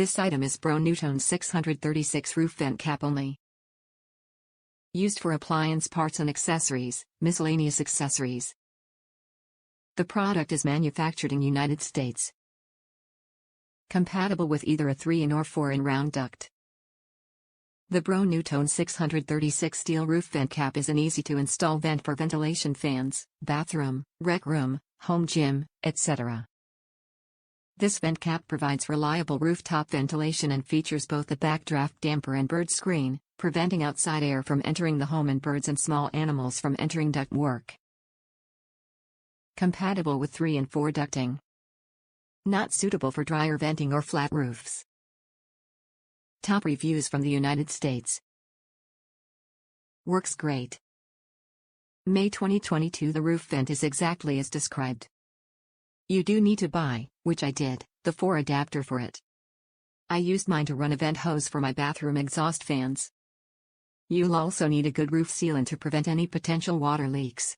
This item is Broan-NuTone 636 roof vent cap only. Used for appliance parts and accessories, miscellaneous accessories. The product is manufactured in United States. Compatible with either a 3-in or 4-in round duct. The Broan-NuTone 636 steel roof vent cap is an easy-to-install vent for ventilation fans, bathroom, rec room, home gym, etc. This vent cap provides reliable rooftop ventilation and features both a backdraft damper and bird screen, preventing outside air from entering the home and birds and small animals from entering ductwork. Compatible with 3 and 4 ducting. Not suitable for dryer venting or flat roofs. Top reviews from the United States. Works great. May 2022. The roof vent is exactly as described. You do need to buy, which I did, the 4 adapter for it. I used mine to run a vent hose for my bathroom exhaust fans. You'll also need a good roof sealant to prevent any potential water leaks.